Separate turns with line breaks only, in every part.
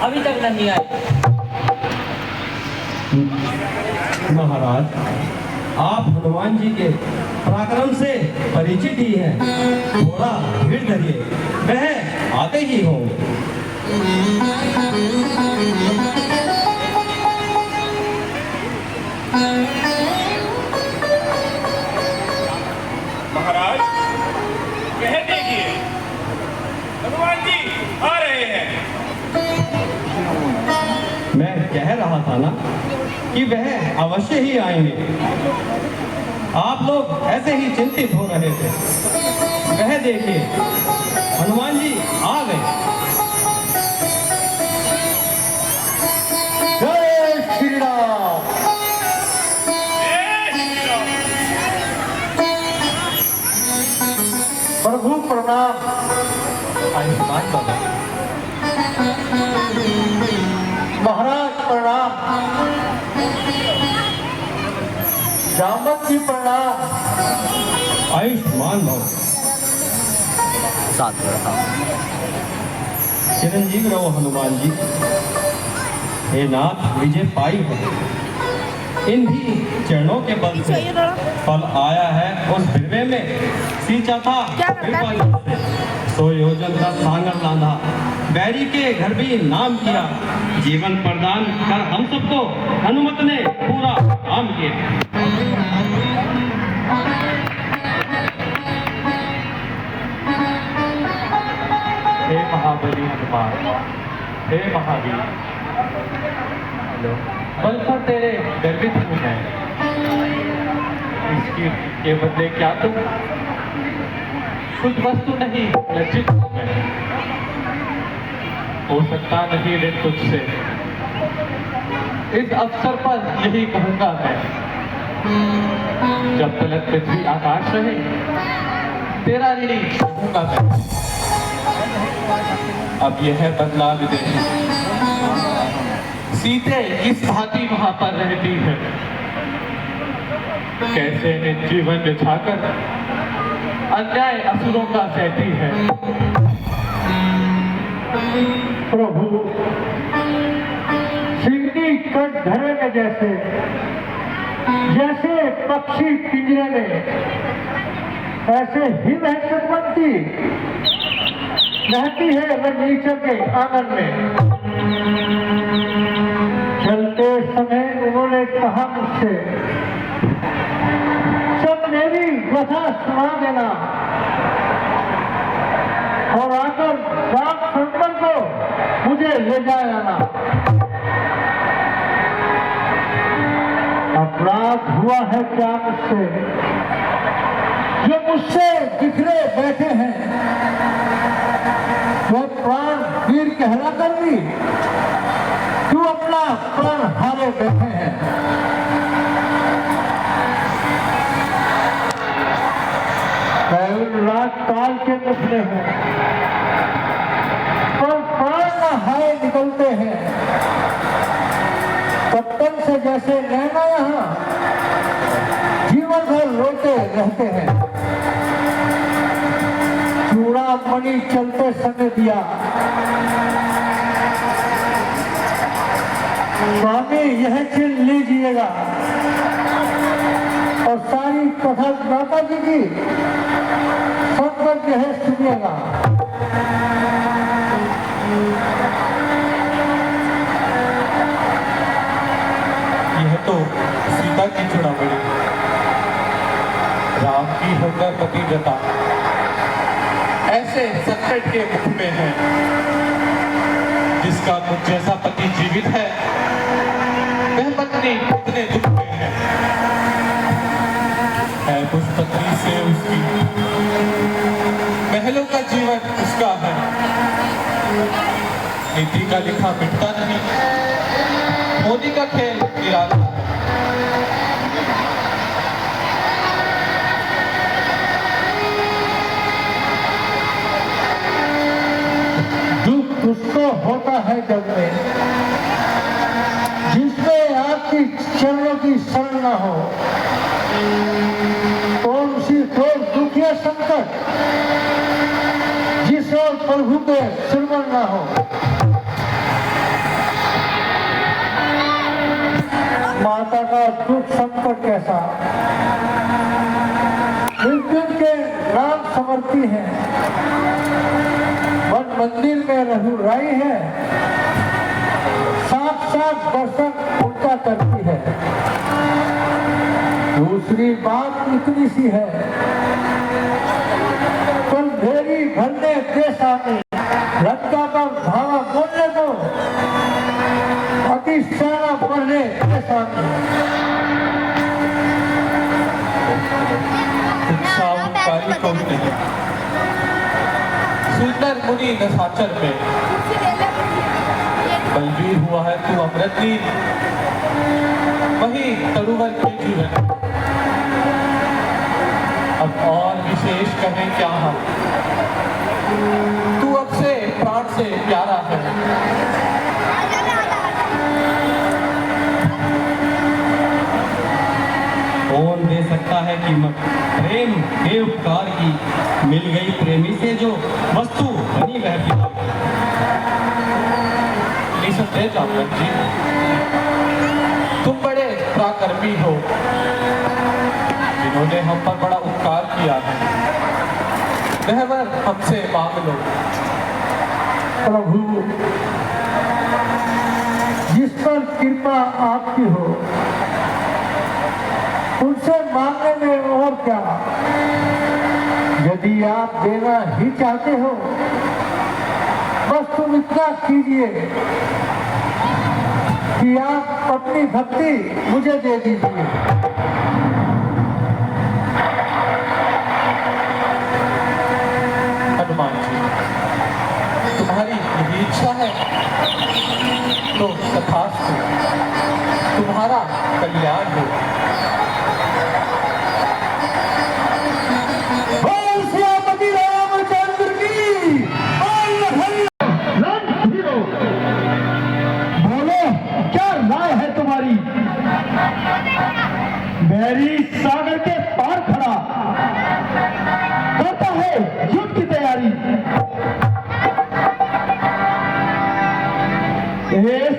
अभी तक नहीं आए।
महाराज, आप हनुमान जी के पराक्रम से परिचित ही हैं। थोड़ा धीर धरिए, वह आते ही होंगे।
महाराज, यह देखिए, हनुमान जी आ रहे हैं।
मैं कह रहा था ना कि वह अवश्य ही आएंगे। आप लोग ऐसे ही चिंतित हो रहे थे। वह देखिए, हनुमान जी आ गए। जय श्री राम। प्रभु प्रणाम। आयुष्मान बाबा। महाराज प्रणाम। जामवंत जी प्रणाम। आयुष्मान भव।
साथ रहा
चिरंजीव रहो हनुमान जी। हे नाथ, विजय पाई हो। इन भी चरणों के बल से फल आया है। उस भिरवे में सींचा था कृपा से, सो योजन का सांगर लांधा। बैरी के घर भी नाम किया, जीवन प्रदान कर हम सबको हनुमत ने पूरा काम किया। हे महाबली हनुमान, हे महावीर, बल पर तेरे गर्वित हूँ मैं। इसकी के बदले क्या तुम कुछ वस्तु नहीं, लज्जित हूँ मैं। हो सकता नहीं ऋण तुझसे, इस अवसर पर यही कहूंगा मैं। जब तलक पृथ्वी आकाश रहे, तेरा ऋणी कहूंगा मैं। अब यह बदला विदेश सीते किस भांति वहां पर रहती है, कैसे जीवन बिछाकर अन्याय असुरों का सहती है। प्रभु सिंगी कट धरे में जैसे जैसे पक्षी पिंजरे में, ऐसे ही वह सतवंती रहती है बगीचे के आंगन में। चलते समय उन्होंने कहा मुझसे, सब मेरी कथा सुना देना और आकर डाक संतन को मुझे ले जाना। अपराध हुआ है क्या मुझसे, जो मुझसे बिखरे बैठे हैं। वो प्राण वीर कहला कर भी तू अपना प्राण हारे बैठे हैं। कैल रात काल के निकले हैं, पर प्राण न हारे निकलते हैं। कप्तन से जैसे नैना यहाँ जीवन भर रोते रहते हैं। चूड़ामणि चलते समय दिया, स्वामी यह चिन्ह लीजिएगा और सारी कथा माता जी की संकट यह सुनिएगा। यह तो सीता की चूड़ामणि, राम की होकर पतिव्रता ऐसे संकट के मुख में है। जिसका मुझ जैसा पति जीवित है, वह पत्नी कितने दुख में है। उस पत्नी से उसकी महलों का जीवन उसका है। नीति का लिखा मिटता नहीं, मोदी का खेल गिराता। दुख उसको होता है जग में, जिसमें आपकी चरणों की शरण न हो। और उसी को दुखिया संकट जिस और प्रभु के श्रवण न हो।
करती है, वन मंदिर में रघुराई है, साथ साथ दर्शन उनका करती है। दूसरी बात इतनी सी है, कल भेरी भरने देश आने लंका पर धावा बोलने को अति सेना बढ़ने देश आने।
सुंदर मुनि दशाचर में बलवीर हुआ है तू अमृतवीर, वही तरुवर के जीवन। अब और विशेष कहें क्या हम, तू अब से प्राण से प्यारा है।
कौन दे सकता है कीमत प्रेम के उपकार की, मिल गई प्रेमी से जो वस्तु बनी वह पिता।
निसंदेह जामवंत जी, तुम बड़े पराक्रमी हो, जिन्होंने हम पर बड़ा उपकार किया है। वह वर हमसे मांग लो।
प्रभु, जिस पर कृपा आपकी हो उनसे मांगने में और क्या। यदि आप देना ही चाहते हो बस तुम इतना कीजिए कि आप अपनी भक्ति मुझे दे दीजिए।
हनुमान जी, तुम्हारी यही इच्छा है तो तथास्तु, तुम्हारा कल्याण हो।
बैरी सागर के पार खड़ा करता है युद्ध की तैयारी।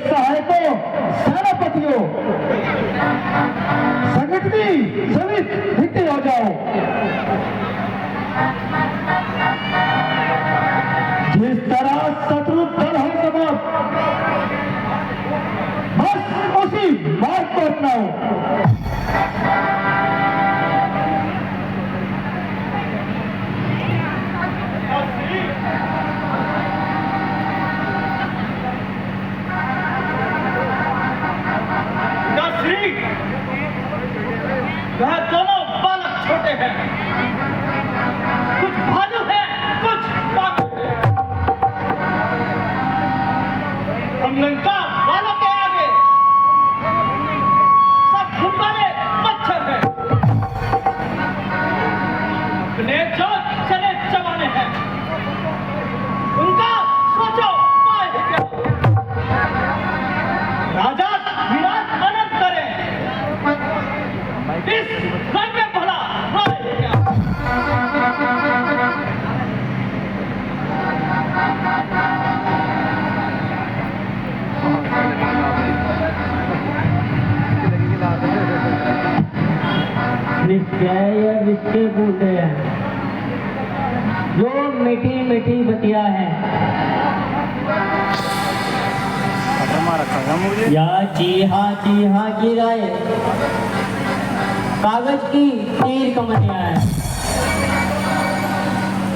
सहायकों, सेनापतियों, समित दिखते हो जाओ। जिस तरह शत्रु दल हो सबक, बस उसी मार्ग को अपनाओ।
वह दोनों बालक छोटे हैं, कुछ भालू है, कुछ पागल है। हम लंका वालों के आगे सब भूखले मच्छर हैं। अपने जो चले चबाने हैं, उनका सोचो पाए क्या। राजा विराट आनंद करे, इस रण में भला राय क्या।
जिसके बूंदे हैं जो मीठी मीठी बतिया है, या चीहा गिराए कागज की तीर कमनिया है।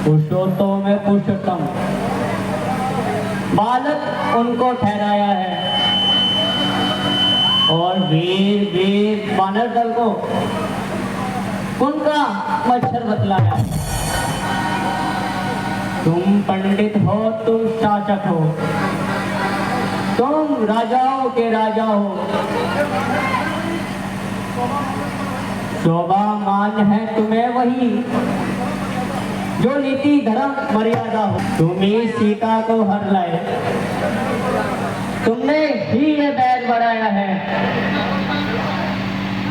पुरुषोत्तम में पुरुषोत्तम बालक उनको ठहराया है, और वीर वीर वानर दल को उनका मच्छर बतलाया। तुम पंडित हो, तुम शासक हो, तुम राजाओं के राजा हो। शोभा मान है तुम्हें वही जो नीति धर्म मर्यादा हो। तुम ही सीता को हर लाए, तुमने ही ये बैर बढ़ाया है।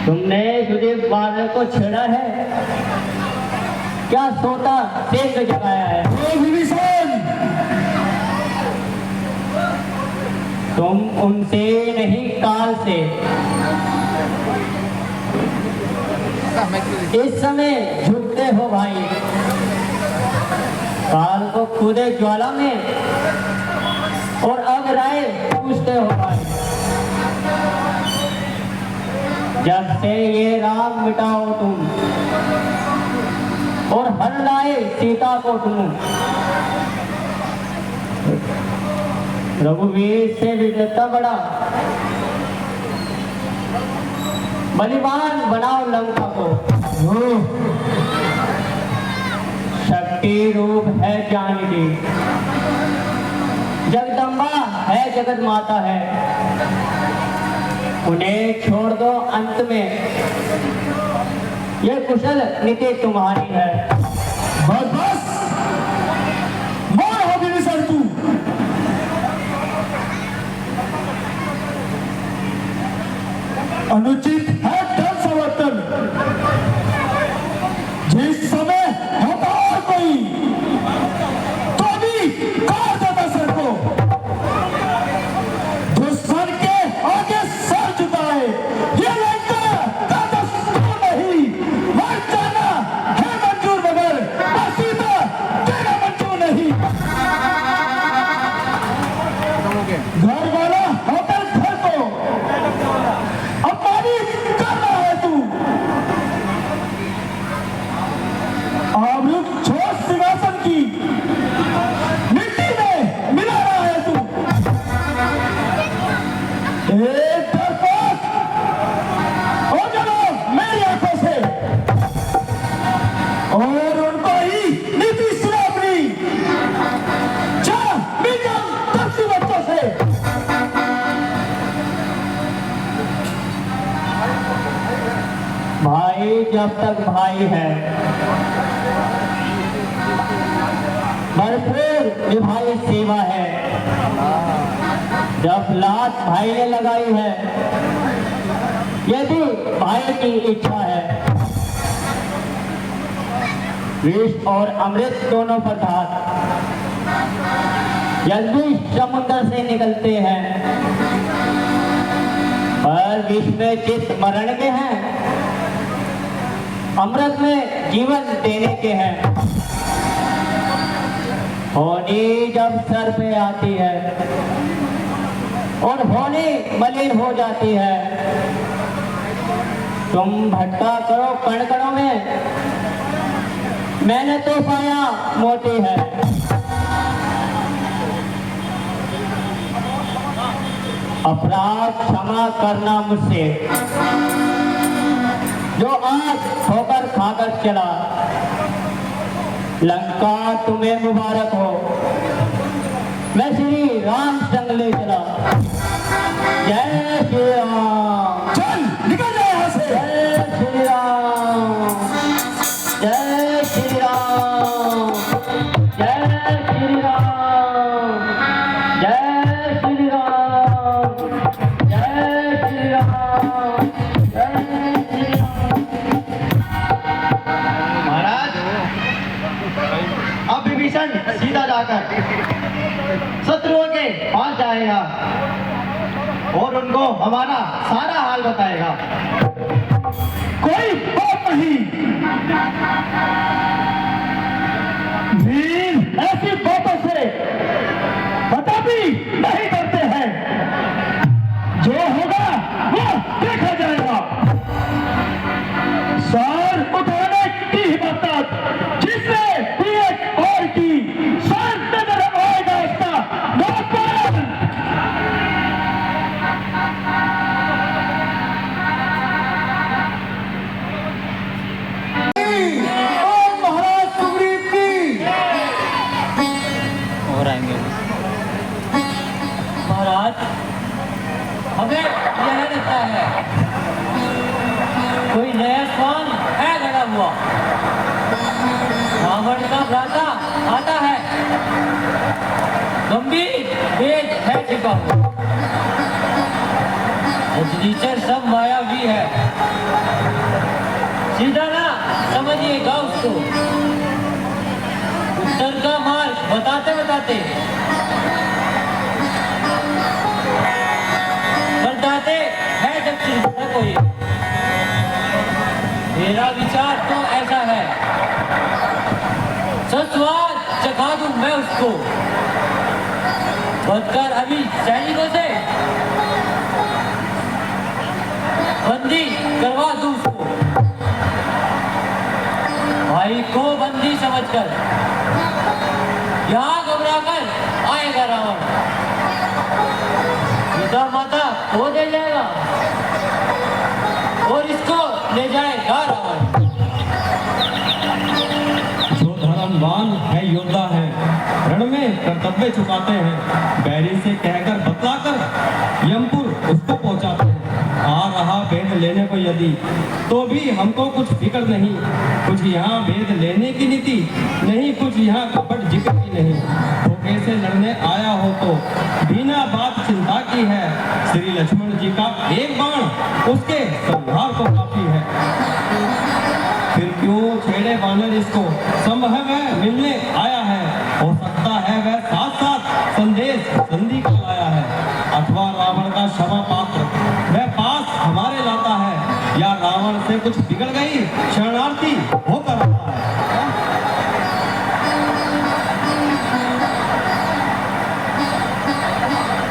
तुमने सुदीप बादल को छेड़ा है, क्या सोता तेज जगाया है। तुम उनसे नहीं काल से इस समय झुकते हो भाई। काल को कूदे ज्वाला में और अब राय पूछते हो भाई। जब से ये राम मिटाओ तुम और हर लाए सीता को तुम, रघुवीर से विजेता बड़ा, बलिवान बनाओ लंका को। शक्ति रूप है जानकी, जगदम्बा है जगत माता है, उन्हें छोड़ दो अंत में, ये कुशल नीति तुम्हारी है।
बस बस मार हो गई सर तू। अनुचित है धन संवर्तन। जिस समय होता और कोई तो भी काट देता सर को। दुश्मन के आगे सर झुकाए ये लड़का का दस्तूर नहीं। मर जाना है मंजूर मगर सीता तेरा मंजूर नहीं। घर वाला होकर घर को अपमानित कर रहा है तू। आबरू छोड़ सिंहासन की मिट्टी में मिला रहा है तू। एक डरपोक हो जाओ मेरी आंखों से और उनको ही नीति सुना अपनी। जा मिल जाओ तपसी बच्चों से।
भाई जब तक भाई है भरपूर निभाई सेवा है। जब लात भाई ने लगाई है, यदि भाई की इच्छा है, विष और अमृत दोनों पदार्थ यदि समुद्र से निकलते हैं, पर विष में चित्त मरण के हैं, अमृत में जीवन देने के हैं। होनी जब सर पे आती है और होनी मलिन हो जाती है, तुम भटका करो कण कणों में, मैंने तो पाया मोती है। अपराध क्षमा करना मुझसे, जो आज ठोकर खाकर चला। लंका तुम्हें मुबारक हो, मैं श्री राम संग ले चला। जय श्री राम।
चल निकल जा यहाँ से।
जय श्री राम, जय श्री राम, जय श्री राम, जय श्री राम, जय श्री राम, जय श्री राम।
महाराज, अब विभीषण सीधा जाकर शत्रुओं के पास जाएगा और उनको हमारा सारा हाल बताएगा।
कोई बात नहीं। वीर ऐसी बातों से पता भी नहीं करते हैं। जो होगा वो देखा जाएगा। सर उठाने की हिम्मत जिसने भी एक और की, सर नजर आएगा उसका नौपाल। महाराज सुग्रीव की।
महाराज, हमें यह लगता है कोई नया स्वान है गड़ा हुआ। रावण का भ्राता आता है, गंभीर वेद है छिपा हुआ। नीचर सब मायावी है, सीधा ना समझिएगा उसको। उत्तर का मार्ग बताते बताते बताते है दक्षिण का कोई। मेरा विचार तो ऐसा है, सस्वाद चखा उसको, बदकर अभी सैनिकों से बंदी करवा दूं उसको। भाई को बंदी समझकर यहाँ घबरा कर आएगा रावण, सीता माता खो दे जाएगा और इसको ले जाएगा रावण।
जो धर्मवान है, योद्धा है, रण में कर्तव्य चुकाते हैं, बैरी से कहकर बतलाकर यमपुर उसको पहुंचाते हैं। आ रहा भेद लेने को यदि, तो भी हमको कुछ फिक्र नहीं, कुछ यहाँ भेद लेने की नीति नहीं, कुछ यहाँ कपट जिक्र की नहीं। धोखे से लड़ने आया हो तो बिना बात चिंता की है, श्री लक्ष्मण जी का एक बाण उसके संहार को काफी है। फिर क्यों छेड़े वानर इसको, संभव है मिलने आया है, हो सकता है वह साथ साथ संदेश संधि का लाया है, अथवा रावण का क्षमा पात्र वह पास हमारे लाता है, या रावण से कुछ बिगड़ गई शरणार्थी होकर आता है।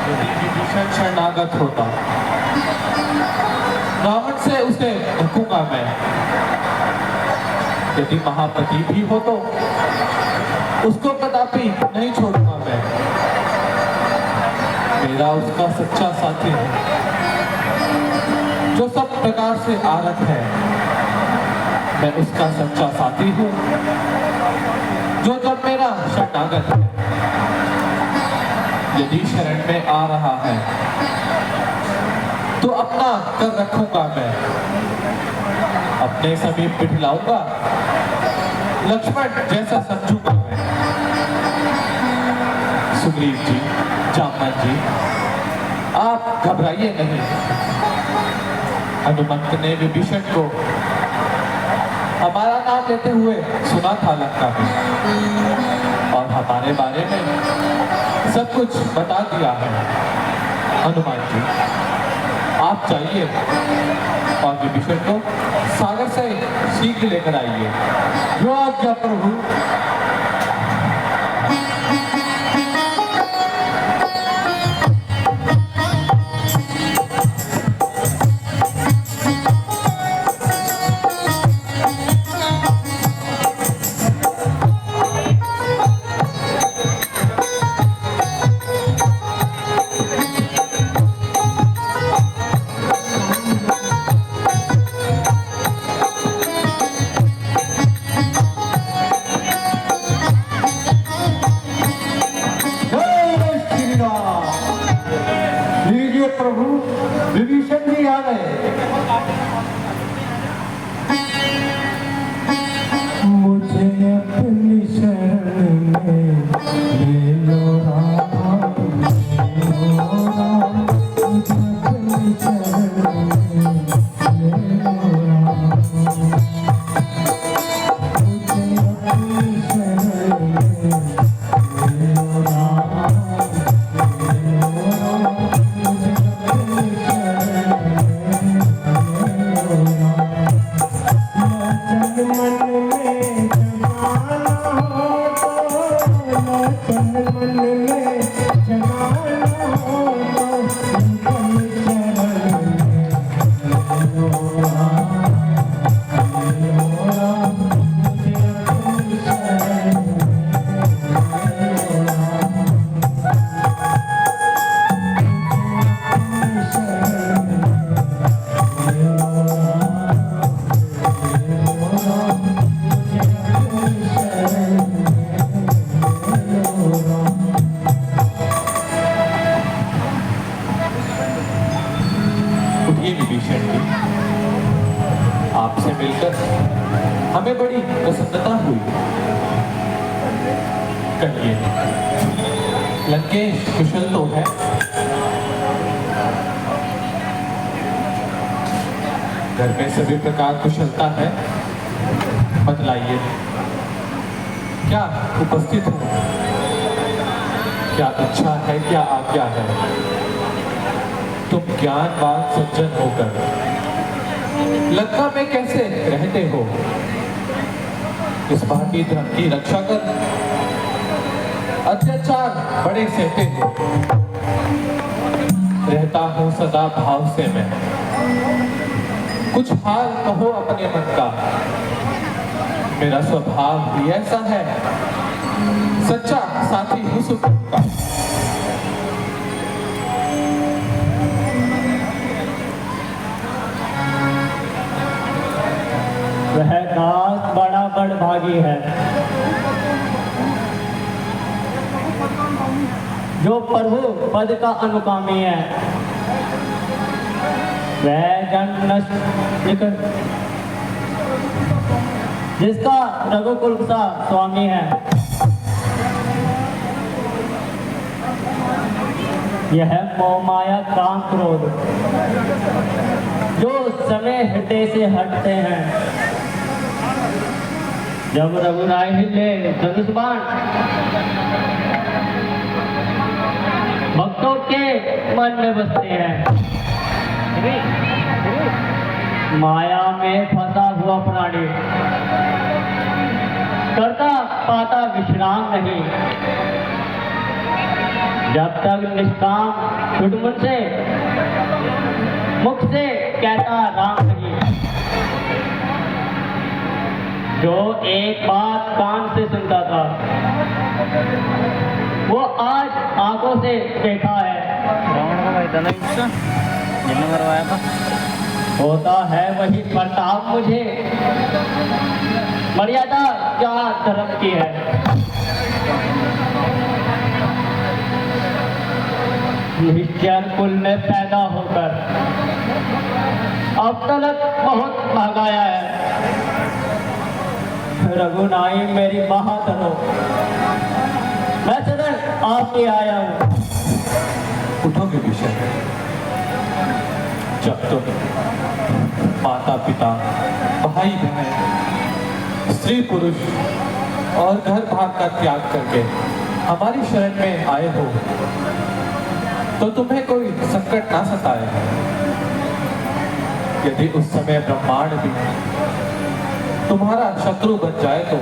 यदि विभीषण शरणागत होता, रावण से उसे ढकूंगा मैं। यदि महापति भी हो तो उसको कदापि नहीं छोड़ूंगा मैं। मेरा उसका सच्चा साथी है, जो सब प्रकार से आरत है। मैं उसका सच्चा साथी हूँ, जो जब मेरा शरणागत है, यदि शरण में आ रहा है तो अपना कर रखूंगा मैं, अपने समीप बिठलाऊंगा, लक्ष्मण जैसा समझूंगा मैं। सुग्रीव जी, जामन जी, आप घबराइए नहीं। हनुमंत ने विभीषण को हमारा नाम लेते हुए सुना था लंका में, और हमारे बारे में सब कुछ बता दिया है। हनुमान जी, आप जाइए और विभीषण को सागर से शीघ्र लेकर आइए।
जो आज्ञा प्रभु। प्रभु, विभीषण जी आ गए। मुझे अपनी शरण में ले लो राम, ले लो राम, मुझे अपनी शरण में ले लो राम, मुझे अपनी शरण में ले लो राम, ले लो राम, मुझे
आपसे मिलकर हमें बड़ी प्रसन्नता हुई। कहिए, लंकेश कुशल तो है? घर में सभी प्रकार कुशलता है? बतलाइए, क्या उपस्थित हूँ? क्या इच्छा है, क्या आज्ञा है? तुम ज्ञानवान सज्जन होकर लंका में कैसे रहते हो? इस भांति धर्म की रक्षा कर अत्याचार बड़े सहते हो। रहता हूँ सदा भाव से मैं, कुछ हाल कहो अपने मन का। मेरा स्वभाव भी ऐसा है, सच्चा साथी हूँ सुख का।
वह दास बड़ा बड़भागी है जो प्रभु पद का अनुगामी है। वह जन जिसका रघुकुल सा स्वामी है। यह मोह माया काम क्रोध जो समय हृदय से हटते हैं। जब रघुराय हिले धनुष बाण भक्तों के मन में बसते हैं। माया में फंसा हुआ प्राणी करता पाता विश्राम नहीं। जब तक निष्काम छुटमुट से मुख से कहता राम नहीं। जो एक बात कान से सुनता था वो आज आंखों से देखा है। होता है वही प्रताप मुझे, मर्यादा क्या धर्म की है। निश्चर कुल में पैदा होकर अब तक बहुत भागाया है। रघुनाई मेरी बहादुर हो, मैं सदन आपके आया हूँ।
उठोगे विषय जब तो माता पिता भाई बहन स्त्री पुरुष और घर भाग का त्याग करके हमारी शरण में आए हो तो तुम्हें कोई संकट ना सताए। यदि उस समय ब्रह्मांड भी तुम्हारा शत्रु बन जाए तो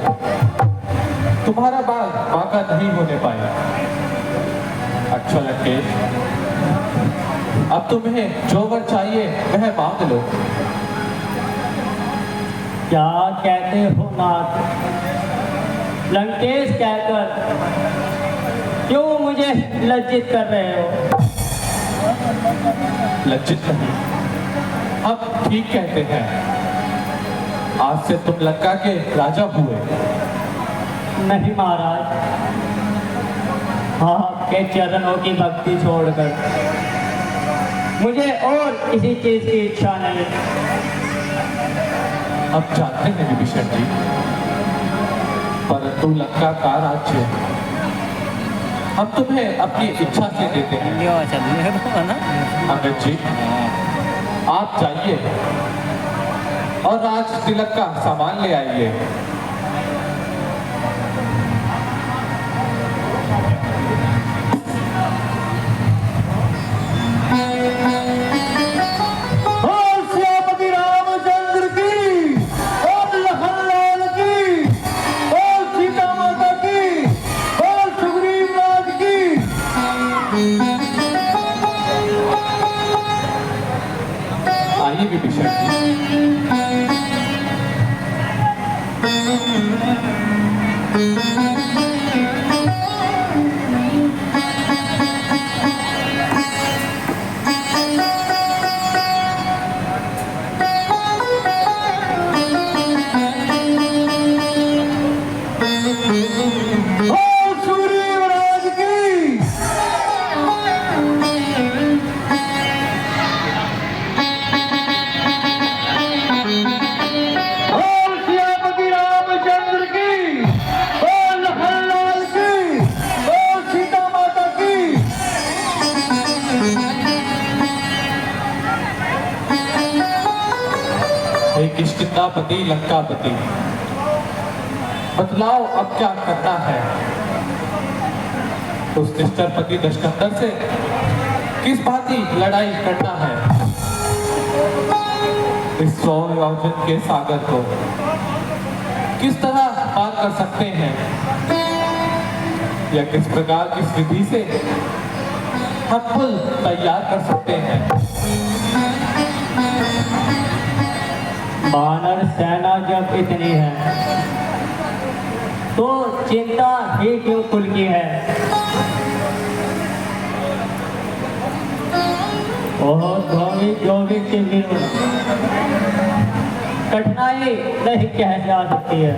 तुम्हारा बाल बांका नहीं होने पाए। अच्छा लंकेश, अब तुम्हें जो वर चाहिए वह मांग लो।
क्या कहते हो नाथ? लंकेश कहकर क्यों मुझे लज्जित कर रहे हो?
लज्जित नहीं, हम ठीक कहते हैं। आज से तुम लंका के राजा हुए।
नहीं महाराज, आपके चरणों की भक्ति छोड़कर मुझे और किसी चीज की इच्छा नहीं।
अब जानते हैं विभीषण जी, परंतु लंका का राज्य हम तुम्हें अपनी इच्छा से देते हैं। अंगद जी, आप जाइए और राज तिलक का सामान ले आइए।
और श्यामती रामचंद्र की, और लखनलाल की, और सीता माता की, और सुग्रीव राज की।
आइए विभीषण जी।
और सुग्रीव राज की। और श्यामती रामचंद्र की, और लखनलाल की, और सीता माता की।
हे किष्किंधापति लंकापति, बतलाओ अब क्या करना है। उस निष्ठुरपति दशकंदर से किस भांति लड़ाई करना है। इस 100 योजन के सागर को किस तरह पार कर सकते हैं। या किस प्रकार किस विधि से हम पुल तैयार कर सकते हैं?
वानर सेना जब इतनी है तो चिंता ही क्यों कुल की है? ओह जोगिक के विरुद्ध कठिनाई नहीं कह जा सकती है।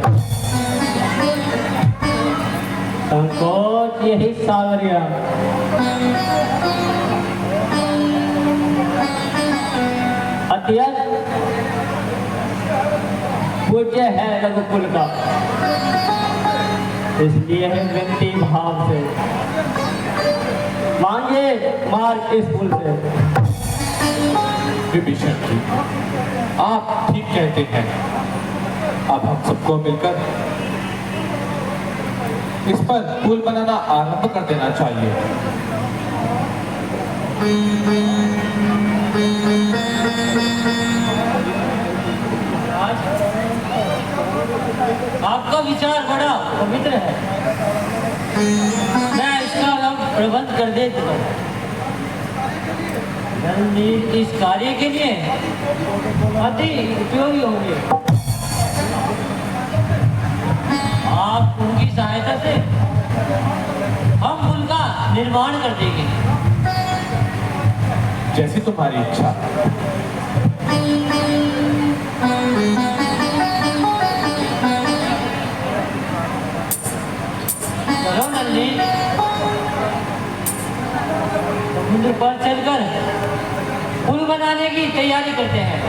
संकोच यही सागरिया अत्यंत पूज्य है रघुकुल का, इसलिए विनती भाव से मांगे मार्ग इस पुल से।
विभीषण जी, आप ठीक कहते हैं। अब हम सबको मिलकर इस पर पुल बनाना आरंभ कर देना चाहिए।
आपका विचार बड़ा पवित्र है, मैं इसका अब प्रबंध कर देता हूँ। रणनीति इस कार्य के लिए अति उपयोगी होंगे। आप उनकी सहायता से हम उनका निर्माण कर देंगे।
जैसी तुम्हारी इच्छा।
चलो नंदी, समुद्र पर चलकर पुल बनाने की तैयारी करते हैं।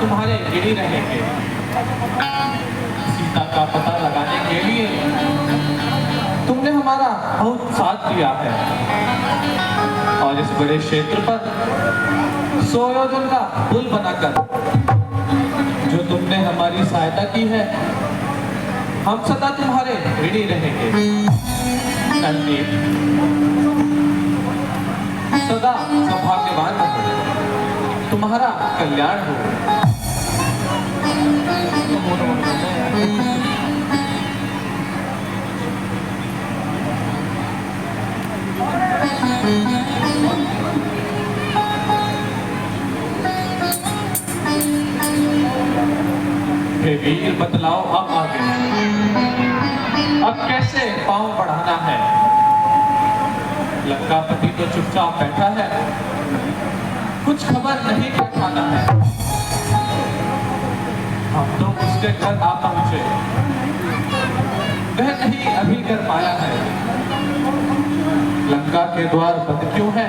तुम्हारे गिरी रहेंगे। सीता का पता लगाने के लिए तुमने हमारा बहुत साथ दिया है और इस बड़े क्षेत्र पर सुयोजन का पुल बनाकर जो तुमने हमारी सहायता की है, हम सदा तुम्हारे ऋणी रहेंगे। नंदी, सदा सौभाग्यवान रहो, तुम्हारा कल्याण हो। हे वीर, बतलाओ अब आगे, अब कैसे पांव बढ़ाना है? लंकापति तो चुपचाप बैठा है, कुछ खबर नहीं क्या खाना है। हम तो उसके घर आ पहुंचे, वह नहीं अभी कर पाया है। लंका के द्वार बंद क्यों है,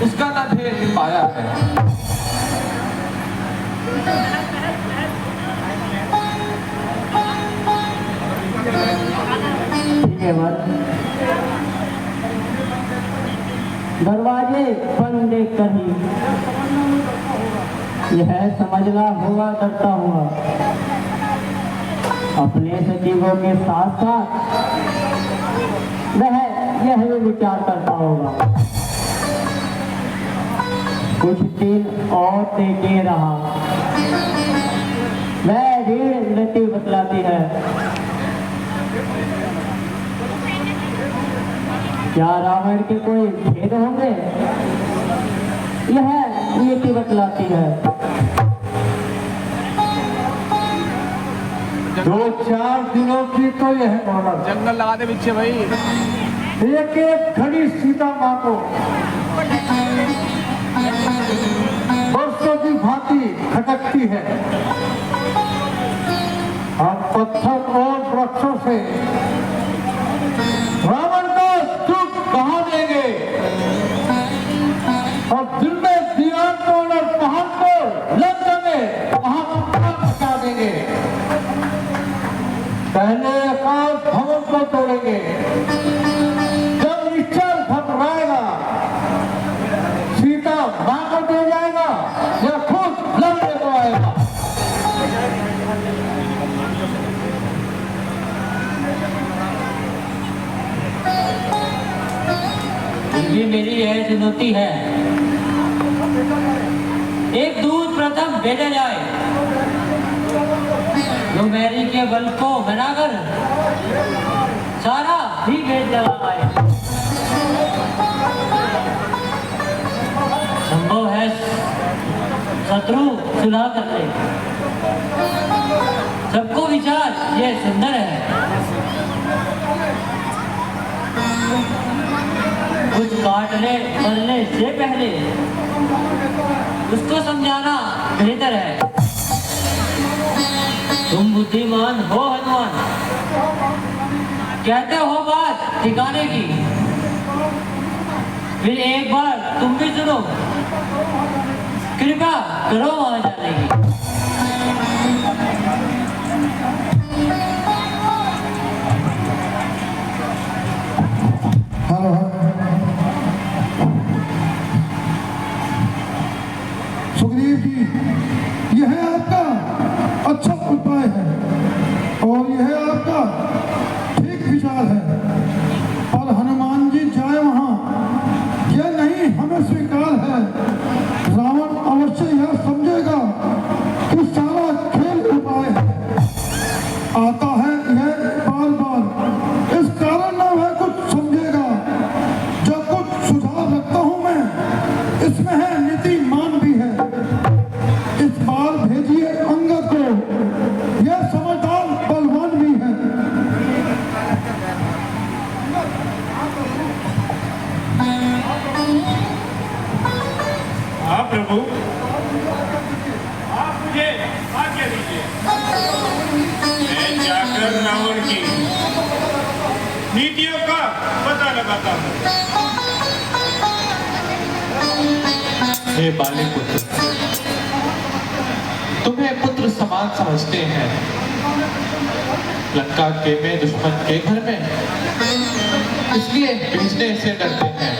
उसका ना भेद पाया है।
ठीक है बस, दरवाजे बंद देख कर ही यह समझना होगा डरता हुआ, अपने सचिवों के साथ साथ वह यह भी विचार करता होगा। कुछ दिन और देखे रहा, वह ऋण नीति बतलाती है। क्या रावण के कोई भेद होंगे, यह नीति बतलाती है।
2-4 दिनों की तो यह मोहलत,
जंगल लगा दे पीछे भाई।
एक एक घड़ी सीता माँ को वर्षों की भांति खटकती है। हम पत्थर और वृक्षों से रावण को दुख कहा देंगे और दिल में दीवार तोड़ और पहाड़ को लग में वहां पहुंचा देंगे। पहले आकाश भवन को तोड़ेंगे, जब निश्चल घबराएगा सीता मां को दे जाएगा या खुद लड़ने को आएगा।
ये मेरी यह चुनौती है, एक दूत प्रथम भेजा जाए जो मैरी के बल को बनाकर सारा ही भेद लगा पाए। संभव है शत्रु सुलह कर ले, सबको विचार ये सुंदर है। कुछ काटने मरने से पहले उसको समझाना बेहतर है। तुम बुद्धिमान हो हनुमान, कहते हो बात ठिकाने की, फिर एक बार तुम भी सुनो, कृपा करो वहां जाने की।
हेलो, सुग्रीव जी, यह आपका अच्छा उपाय है और यह आपका ठीक विचार है, पर हनुमान जी जाए वहां यह नहीं हमें स्वीकार है। रावण अवश्य यह समझेगा कि सारा खेल उपाय है, आता है यह बार बार, इस कारण न वह कुछ समझेगा। जो कुछ सुझाव रखता हूं मैं, इसमें है नीतिमान भी है। इस बार भेजिए अंगद को, यह समझदार बलवान भी है।
हाँ प्रभु, आप मुझे आज्ञा दीजिए, मैं जाकर रावण की नीतियों का पता लगाता हूँ।
हे बाली पुत्र, तुम्हें पुत्र समान समझते हैं। लंका के में दुश्मन के घर में, इसलिए भेजने से डरते हैं।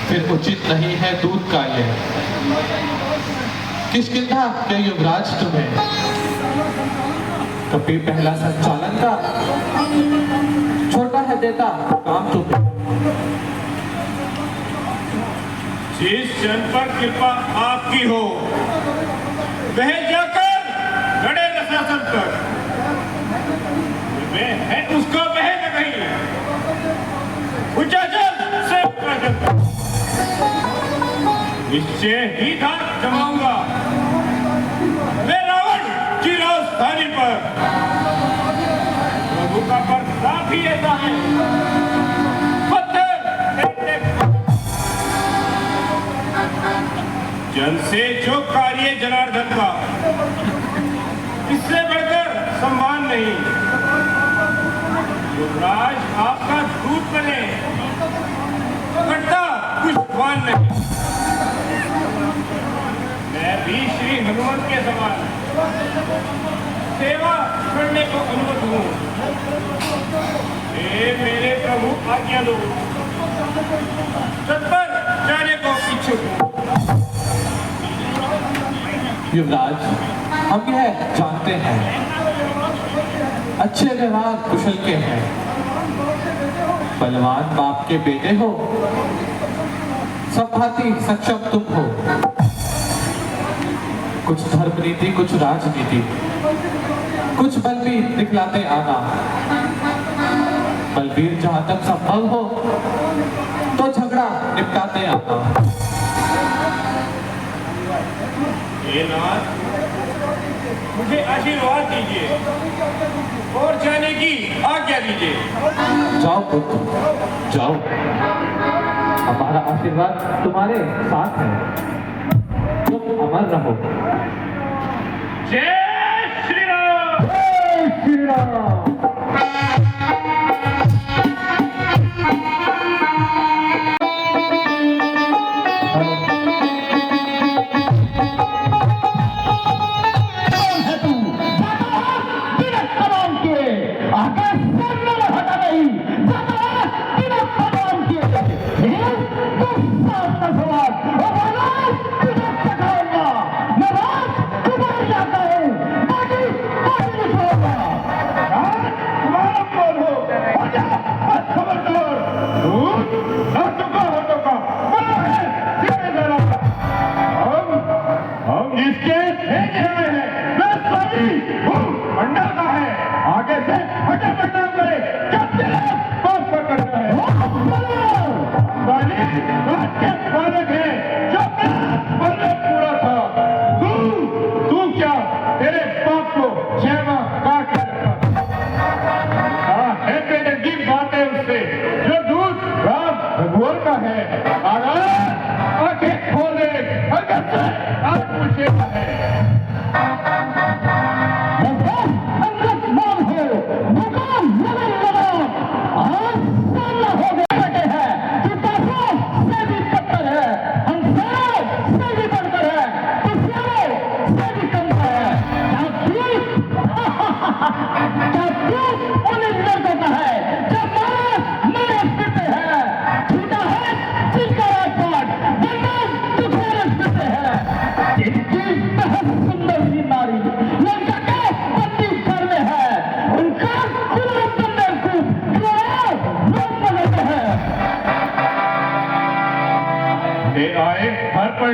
फिर उचित नहीं है दूध का ये। किष्किंधा के युवराज तुम्हें कभी पहला संचालन का छोटा है देता काम तुम्हें।
जिस जन पर कृपा आपकी हो वह जाकर लड़े प्रशासन पर, वह है उसको वह न कहीं ऊंचा जल से ऊंचा जल, निश्चय ही धार जमाऊंगा मैं रावण की राजधानी पर। प्रभु का प्रताप ही ऐसा है, जन से जो कार्य जनार्दन का, इससे बढ़कर सम्मान नहीं। युवराज आपका दूत बने घटता पुष्पवान नहीं। मैं भी श्री हनुमान के समान सेवा करने को अनुमत हूँ। मेरे प्रभु आज्ञा दो, तत्पर जाने को इच्छुक हूँ।
युवराज, हम यह जानते हैं अच्छे व्यवहार कुशल के हैं, बलवान बाप के बेटे हो, सब भांति सक्षम तुम हो। कुछ धर्म नीति, कुछ राजनीति, कुछ बल भी दिखलाते आना। बलवीर जहां तक संभव हो तो झगड़ा निपटाते आना।
हे नाथ, मुझे आशीर्वाद दीजिए और जाने की आज्ञा दीजिए।
जाओ पुत्र, जाओ, हमारा आशीर्वाद तुम्हारे साथ है, तुम अमर रहो।
जय श्री राम।
जय श्री राम।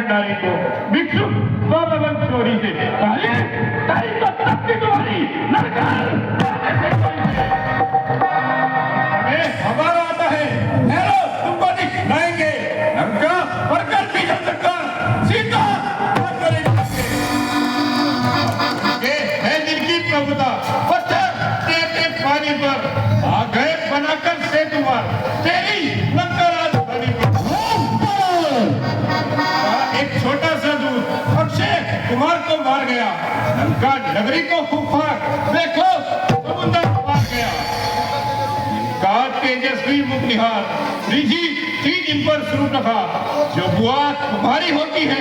नारी को भिक्षु स्वावलंबन चोरी से हमारा आता है तुमको दिखाएंगे लंका परकर भी जब तक सीता है जिनकी प्रभुता पत्थर तेरे पानी पर आ गए बनाकर सेतुवार तेरी लंका राजधानी पर एक छोटा सा दूत अक्षय कुमार को मार गया लंका नगरी को फूफाक देखो समुद्र पार गया इनका तेजस्वी मुखनिहार ऋषि तीन इन पर शुरू रखा जो बुआ तुम्हारी होती है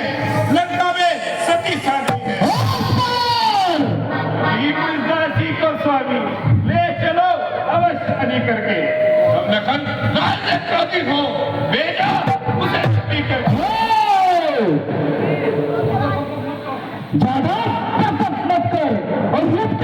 लंका में सती साधी है को स्वामी ले चलो अवश्य करके अब लखन राज हो बेटा उसे
ताकत मत कर और युद्ध